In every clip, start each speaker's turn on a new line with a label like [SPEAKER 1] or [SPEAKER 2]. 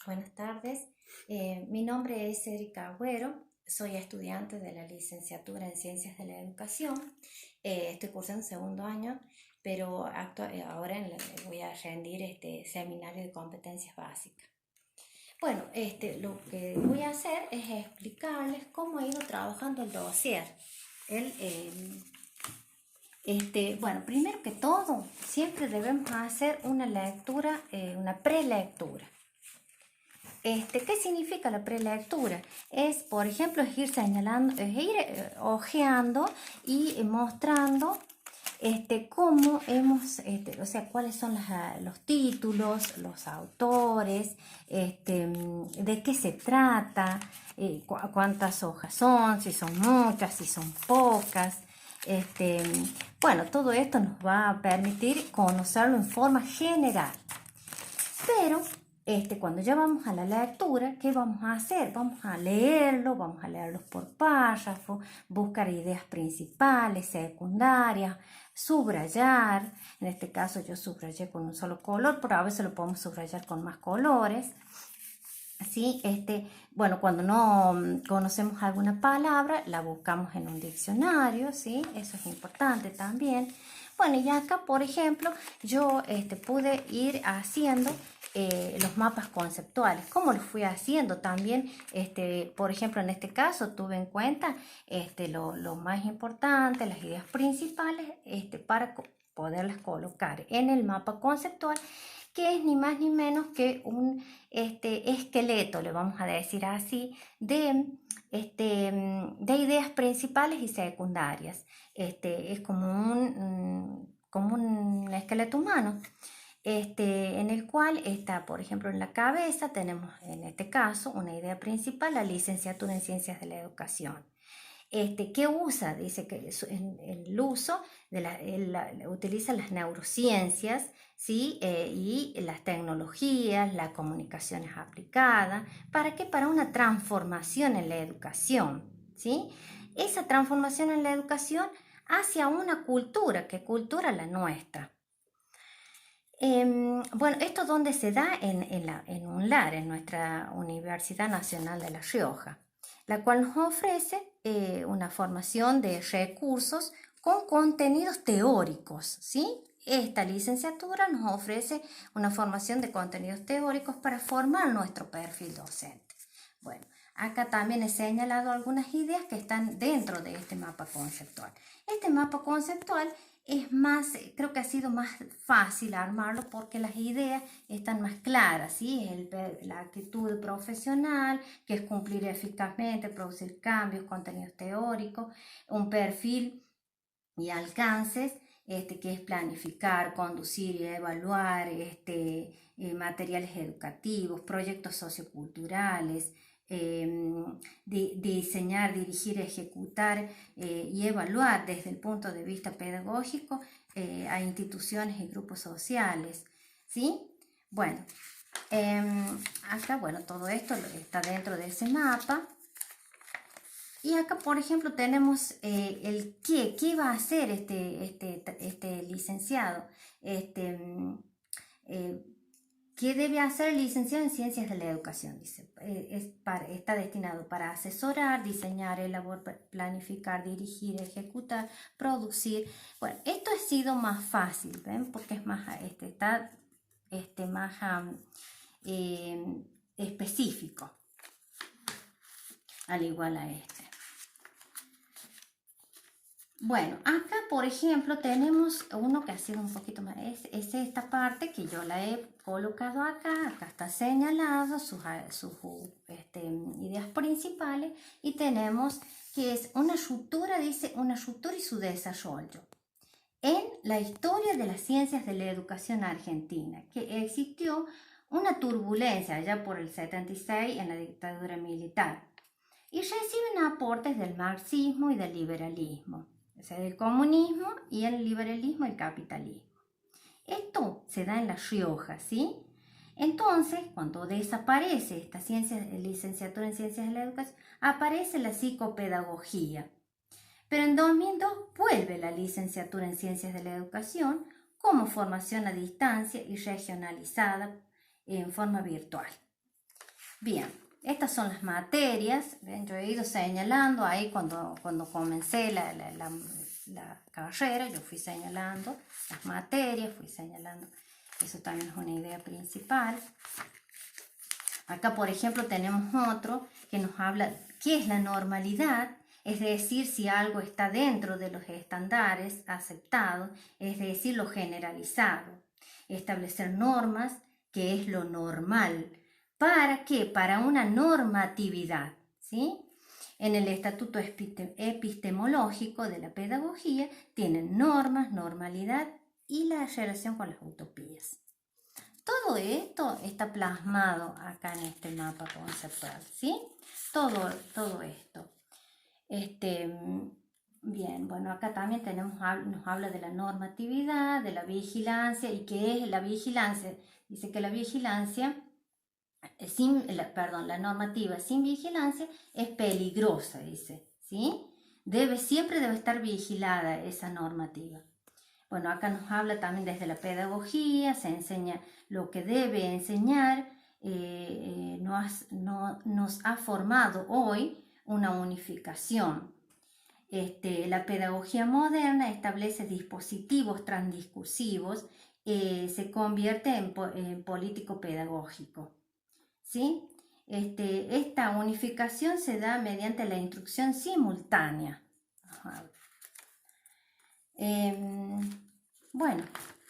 [SPEAKER 1] Buenas tardes, mi nombre es Erika Agüero, soy estudiante de la licenciatura en Ciencias de la Educación. Estoy cursando segundo año, pero ahora voy a rendir este seminario de competencias básicas. Bueno, lo que voy a hacer es explicarles cómo he ido trabajando el dossier. El, bueno, primero que todo, siempre debemos hacer una lectura, una prelectura. ¿Qué significa la prelectura? Es, por ejemplo, es ir señalando, es ir ojeando y mostrando cómo hemos, o sea, cuáles son los títulos, los autores, de qué se trata, cuántas hojas son, si son muchas, si son pocas. Bueno, todo esto nos va a permitir conocerlo en forma general. Pero cuando ya vamos a la lectura, ¿qué vamos a hacer? Vamos a leerlos por párrafo, buscar ideas principales, secundarias, subrayar. En este caso yo subrayé con un solo color, pero a veces lo podemos subrayar con más colores. ¿Sí? Bueno, cuando no conocemos alguna palabra, la buscamos en un diccionario, ¿sí? Eso es importante también. Bueno, y acá, por ejemplo, yo pude ir haciendo los mapas conceptuales. ¿Cómo los fui haciendo? También, por ejemplo, en este caso tuve en cuenta lo más importante, las ideas principales, para poderlas colocar en el mapa conceptual, que es ni más ni menos que un esqueleto, le vamos a decir así, de ideas principales y secundarias. Es como un esqueleto humano, en el cual está, por ejemplo, en la cabeza tenemos, en este caso, una idea principal, la licenciatura en Ciencias de la Educación. ¿Qué usa? Dice que el uso utiliza las neurociencias, ¿sí? Y las tecnologías, las comunicaciones aplicadas. ¿Para qué? Para una transformación en la educación, ¿sí? Esa transformación en la educación hacia una cultura, ¿qué cultura? La nuestra. Bueno, ¿esto dónde se da? En UNLAR, en nuestra Universidad Nacional de La Rioja, la cual nos ofrece una formación de recursos con contenidos teóricos, ¿sí? Esta licenciatura nos ofrece una formación de contenidos teóricos para formar nuestro perfil docente. Bueno, acá también he señalado algunas ideas que están dentro de este mapa conceptual. Este mapa conceptual es más, creo que ha sido más fácil armarlo porque las ideas están más claras, ¿sí? La actitud profesional, que es cumplir eficazmente, producir cambios, contenidos teóricos, un perfil y alcances, que es planificar, conducir y evaluar materiales educativos, proyectos socioculturales, diseñar, dirigir, ejecutar y evaluar desde el punto de vista pedagógico a instituciones y grupos sociales, ¿sí? Bueno, acá, bueno, todo esto está dentro de ese mapa. Y acá, por ejemplo, tenemos el qué va a hacer este licenciado. ¿Qué debe hacer el licenciado en Ciencias de la Educación? Dice, está destinado para asesorar, diseñar, elaborar, planificar, dirigir, ejecutar, producir. Bueno, esto ha sido más fácil, ¿ven? Porque es más, está más específico, al igual a este. Bueno, acá por ejemplo tenemos uno que ha sido un poquito más, es esta parte que yo la he colocado acá está señalado sus ideas principales, y tenemos que es una ruptura, dice una ruptura y su desarrollo en la historia de las ciencias de la educación argentina, que existió una turbulencia allá por el 76 en la dictadura militar, y reciben aportes del marxismo y del liberalismo, o sea, del comunismo y el liberalismo y el capitalismo. Esto se da en La Rioja, ¿sí? Entonces, cuando desaparece esta licenciatura en Ciencias de la Educación, aparece la psicopedagogía. Pero en 2002 vuelve la licenciatura en Ciencias de la Educación como formación a distancia y regionalizada en forma virtual. Bien, estas son las materias. Bien, yo he ido señalando ahí cuando comencé la carrera, yo fui señalando las materias, fui señalando, eso también es una idea principal. Acá, por ejemplo, tenemos otro que nos habla qué es la normalidad, es decir, si algo está dentro de los estándares aceptados, es decir, lo generalizado. Establecer normas, que es lo normal. ¿Para qué? Para una normatividad, ¿sí? En el estatuto epistemológico de la pedagogía tienen normas, normalidad y la relación con las utopías. Todo esto está plasmado acá en este mapa conceptual, ¿sí? Todo esto. Bien, bueno, acá también nos habla de la normatividad, de la vigilancia. ¿Y qué es la vigilancia? Dice que la vigilancia, la normativa sin vigilancia es peligrosa, dice, ¿sí? Siempre debe estar vigilada esa normativa. Bueno, acá nos habla también desde la pedagogía, se enseña lo que debe enseñar, nos ha formado hoy una unificación. La pedagogía moderna establece dispositivos transdiscursivos, se convierte en político pedagógico, ¿sí? Esta unificación se da mediante la instrucción simultánea. Bueno,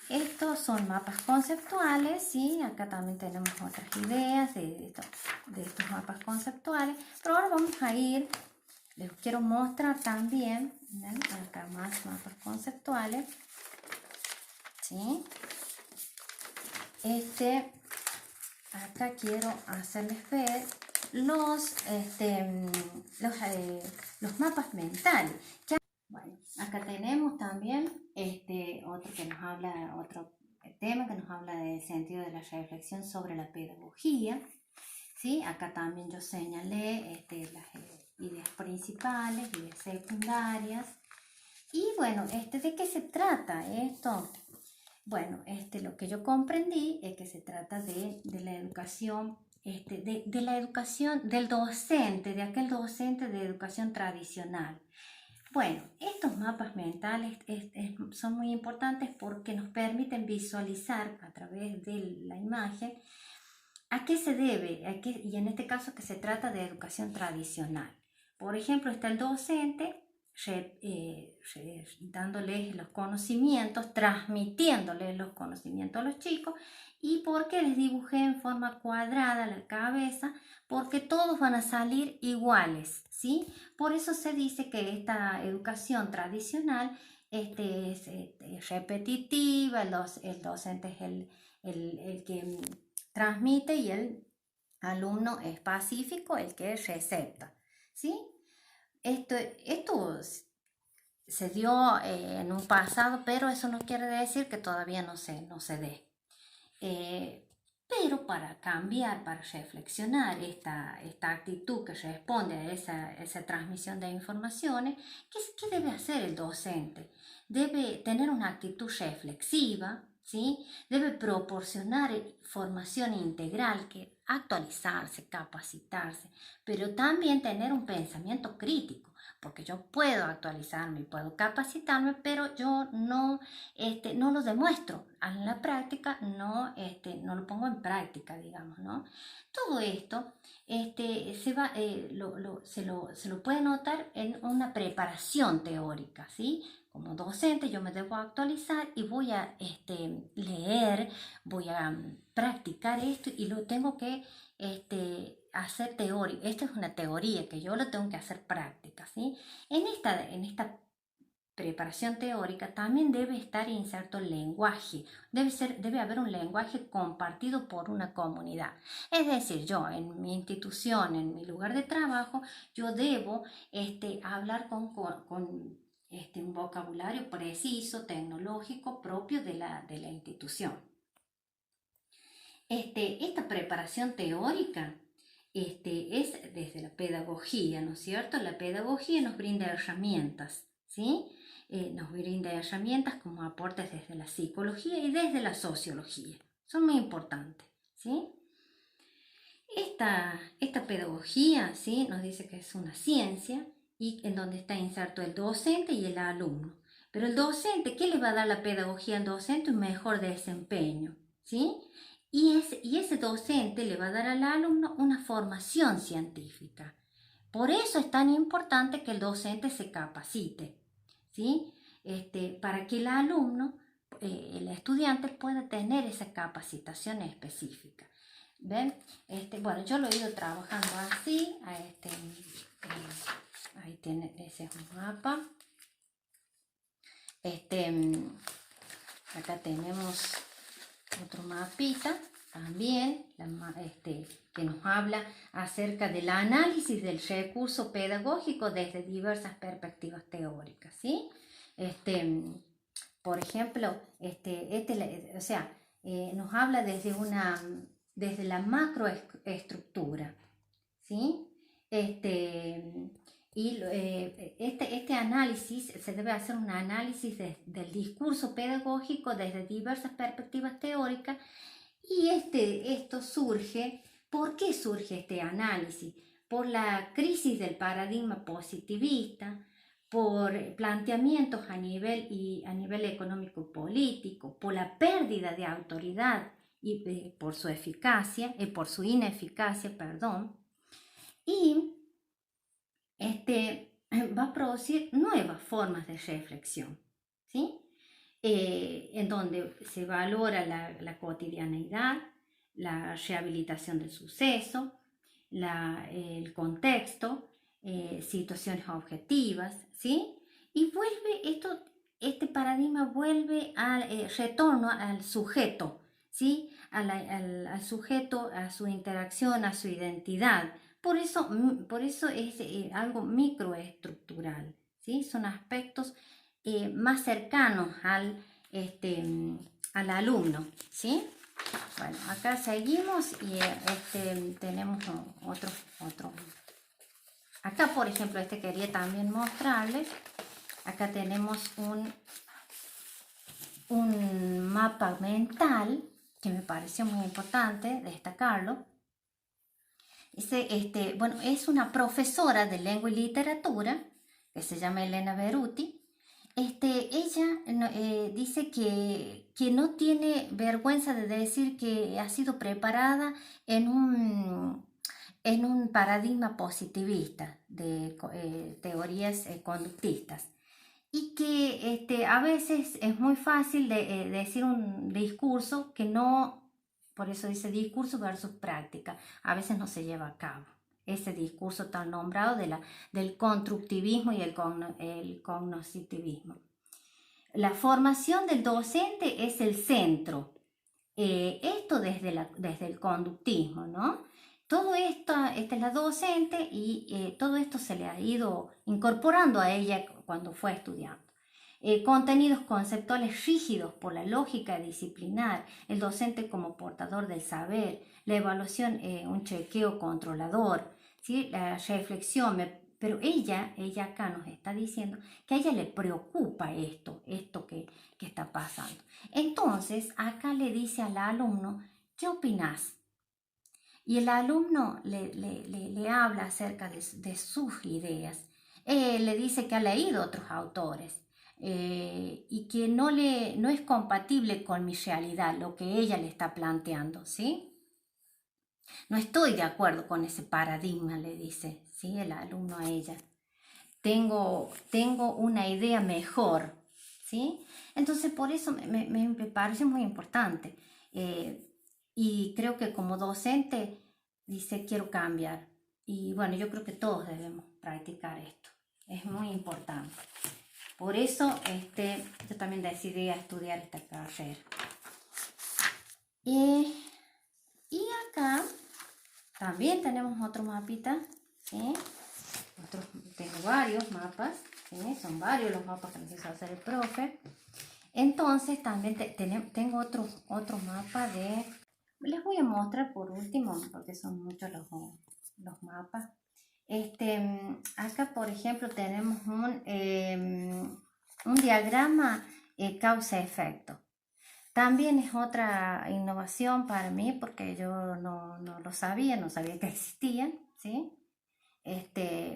[SPEAKER 1] estos son mapas conceptuales, ¿sí? Acá también tenemos otras ideas de estos mapas conceptuales, pero ahora vamos a ir, les quiero mostrar también, ¿ven? Acá más mapas conceptuales, ¿sí? Acá quiero hacerles ver los mapas mentales. Bueno, acá tenemos también otro tema que nos habla del sentido de la reflexión sobre la pedagogía, ¿sí? Acá también yo señalé las ideas principales, ideas secundarias. Y bueno, ¿de qué se trata esto? Bueno, lo que yo comprendí es que se trata de la educación, de la educación del docente, de aquel docente de educación tradicional. Bueno, estos mapas mentales son muy importantes porque nos permiten visualizar a través de la imagen a qué se debe, y en este caso que se trata de educación tradicional. Por ejemplo, está el docente dándoles los conocimientos, transmitiéndoles los conocimientos a los chicos. ¿Y por qué les dibujé en forma cuadrada la cabeza? Porque todos van a salir iguales, ¿sí? Por eso se dice que esta educación tradicional es repetitiva, el docente es el que transmite y el alumno es pacífico, el que recepta, ¿sí? Esto se dio en un pasado, pero eso no quiere decir que todavía no se dé. Pero para cambiar, para reflexionar esta actitud que responde a esa transmisión de informaciones, ¿qué debe hacer el docente? Debe tener una actitud reflexiva, ¿sí? Debe proporcionar formación integral, que actualizarse, capacitarse, pero también tener un pensamiento crítico, porque yo puedo actualizarme, puedo capacitarme, pero yo no lo demuestro. En la práctica no lo pongo en práctica, digamos, ¿no? Todo esto se lo puede notar en una preparación teórica, ¿sí? Como docente yo me debo actualizar y voy a leer, voy a practicar esto y lo tengo que hacer teoría. Esta es una teoría que yo lo tengo que hacer práctica, ¿sí? En esta preparación teórica también debe estar inserto el lenguaje, debe haber un lenguaje compartido por una comunidad. Es decir, yo en mi institución, en mi lugar de trabajo, yo debo hablar con un vocabulario preciso, tecnológico, propio de la institución. Esta preparación teórica es desde la pedagogía, ¿no es cierto? La pedagogía nos brinda herramientas, ¿sí? Nos brinda herramientas como aportes desde la psicología y desde la sociología. Son muy importantes, ¿sí? Esta pedagogía, ¿sí? Nos dice que es una ciencia y en donde está inserto el docente y el alumno. Pero el docente, ¿qué le va a dar la pedagogía al docente? Un mejor desempeño, ¿sí? Y ese docente le va a dar al alumno una formación científica. Por eso es tan importante que el docente se capacite, ¿sí? Para que el alumno, el estudiante pueda tener esa capacitación específica. ¿Ven? Bueno, yo lo he ido trabajando así. Ahí tiene, ese es un mapa. Acá tenemos otro mapita también, que nos habla acerca del análisis del recurso pedagógico desde diversas perspectivas teóricas, ¿sí? Por ejemplo, nos habla desde la macroestructura, ¿sí? Este análisis, se debe hacer un análisis del discurso pedagógico desde diversas perspectivas teóricas y esto surge. ¿Por qué surge este análisis? Por la crisis del paradigma positivista, por planteamientos a nivel económico-político, por la pérdida de autoridad y por su eficacia, por su ineficacia, perdón, y va a producir nuevas formas de reflexión, ¿sí? En donde se valora la cotidianeidad, la rehabilitación del suceso, el contexto, situaciones objetivas, ¿sí? Y este paradigma vuelve al retorno al sujeto, ¿sí? Al sujeto, a su interacción, a su identidad. Por eso es algo microestructural, ¿sí? Son aspectos más cercanos al alumno, ¿sí? Bueno, acá seguimos y tenemos otro. Acá, por ejemplo, quería también mostrarles. Acá tenemos un mapa mental que me pareció muy importante destacarlo. Bueno, es una profesora de lengua y literatura que se llama Elena Beruti. Ella dice que no tiene vergüenza de decir que ha sido preparada en un paradigma positivista de teorías conductistas y que a veces es muy fácil de decir un discurso que no, por eso dice discurso versus práctica, a veces no se lleva a cabo. Ese discurso tan nombrado del constructivismo y el cognoscitivismo. La formación del docente es el centro. Esto desde el conductismo, ¿no? Todo esto, esta es la docente y todo esto se le ha ido incorporando a ella cuando fue estudiando. Contenidos conceptuales rígidos por la lógica disciplinar, el docente como portador del saber, la evaluación, un chequeo controlador, ¿sí? La reflexión, pero ella acá nos está diciendo que a ella le preocupa esto que está pasando. Entonces, acá le dice al alumno, ¿qué opinas? Y el alumno le habla acerca de sus ideas. Le dice que ha leído otros autores y que no es compatible con mi realidad, lo que ella le está planteando, ¿sí? No estoy de acuerdo con ese paradigma, le dice, ¿sí? El alumno a ella. Tengo una idea mejor, ¿sí? Entonces, por eso me parece muy importante. Y creo que como docente dice, quiero cambiar. Y bueno, yo creo que todos debemos practicar esto. Es muy importante. Por eso yo también decidí estudiar esta carrera. Y acá también tenemos otro mapita, ¿sí? Tengo varios mapas, ¿sí? Son varios los mapas que nos hizo hacer el profe. Entonces también tengo otro mapa les voy a mostrar por último, porque son muchos los mapas. Acá, por ejemplo, tenemos un diagrama causa-efecto. También es otra innovación para mí porque yo no lo sabía, no sabía que existían, ¿sí?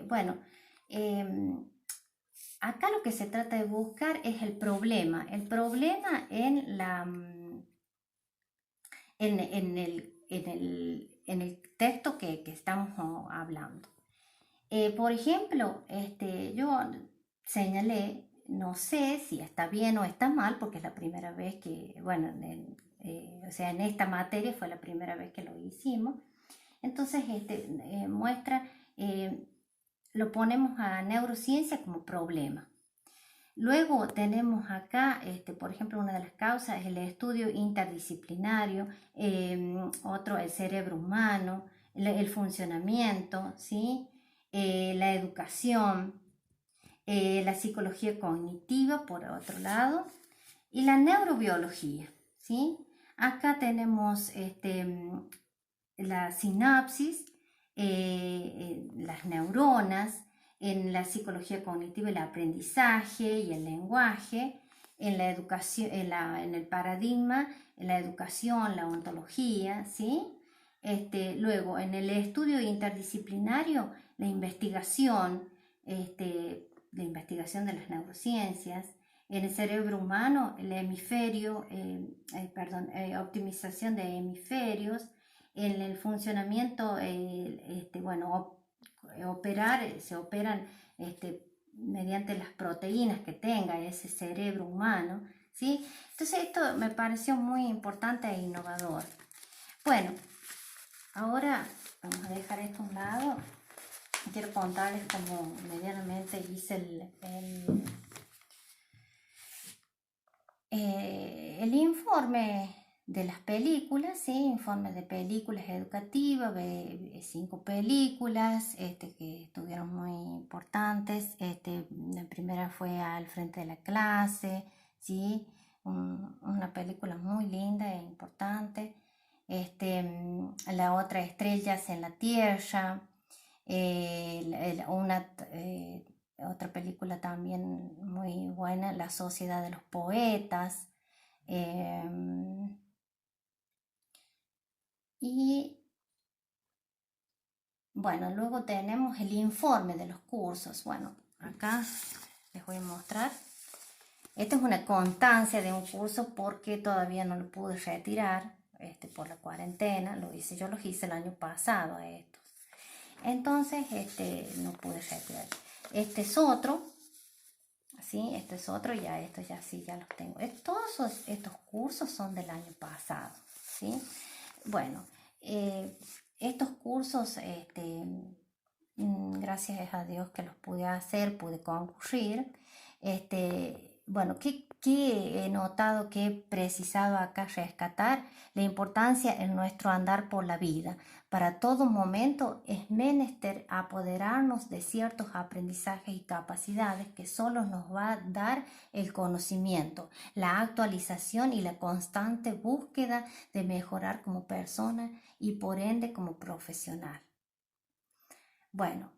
[SPEAKER 1] Bueno, em, acá lo que se trata de buscar es el problema en el texto que estamos hablando. Por ejemplo, yo señalé, no sé si está bien o está mal, porque es la primera vez que, bueno, o sea, en esta materia fue la primera vez que lo hicimos. Entonces, muestra, lo ponemos a neurociencia como problema. Luego tenemos acá, por ejemplo, una de las causas es el estudio interdisciplinario, otro el cerebro humano, el funcionamiento, ¿sí? La educación, la psicología cognitiva, por otro lado, y la neurobiología, ¿sí? Acá tenemos la sinapsis, las neuronas, en la psicología cognitiva el aprendizaje y el lenguaje, en la educación, en el paradigma, en la educación, la ontología, ¿sí? Luego, en el estudio interdisciplinario, la investigación, la investigación de las neurociencias, en el cerebro humano, el hemisferio, optimización de hemisferios, en el funcionamiento, bueno, se operan mediante las proteínas que tenga ese cerebro humano, ¿sí? Entonces esto me pareció muy importante e innovador. Bueno, ahora vamos a dejar esto a un lado. Quiero contarles cómo medianamente hice el informe de las películas, ¿sí? Informe de películas educativas, 5 películas que estuvieron muy importantes. La primera fue Al frente de la clase, ¿sí? Una película muy linda e importante. La otra, Estrellas en la Tierra. Otra película también muy buena, La Sociedad de los Poetas. Y bueno, luego tenemos el informe de los cursos. Bueno, acá les voy a mostrar. Esta es una constancia de un curso porque todavía no lo pude retirar por la cuarentena. Yo los hice el año pasado a estos. Entonces, no pude retirar. Este es otro. ¿Sí? Este es otro, ya estos ya sí, ya los tengo. Todos estos cursos son del año pasado, ¿sí? Bueno, estos cursos, gracias a Dios que los pude hacer, pude concurrir. Bueno, ¿qué he notado que he precisado acá rescatar? La importancia en nuestro andar por la vida. Para todo momento es menester apoderarnos de ciertos aprendizajes y capacidades que solo nos va a dar el conocimiento, la actualización y la constante búsqueda de mejorar como persona y por ende como profesional. Bueno,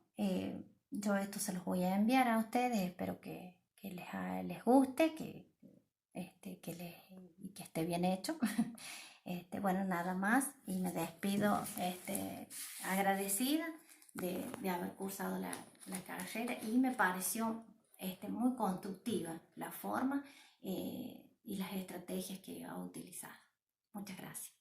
[SPEAKER 1] yo esto se los voy a enviar a ustedes, espero que les guste, que esté bien hecho. Bueno, nada más y me despido agradecida de haber cursado la carrera y me pareció muy constructiva la forma y las estrategias que ha utilizado. Muchas gracias.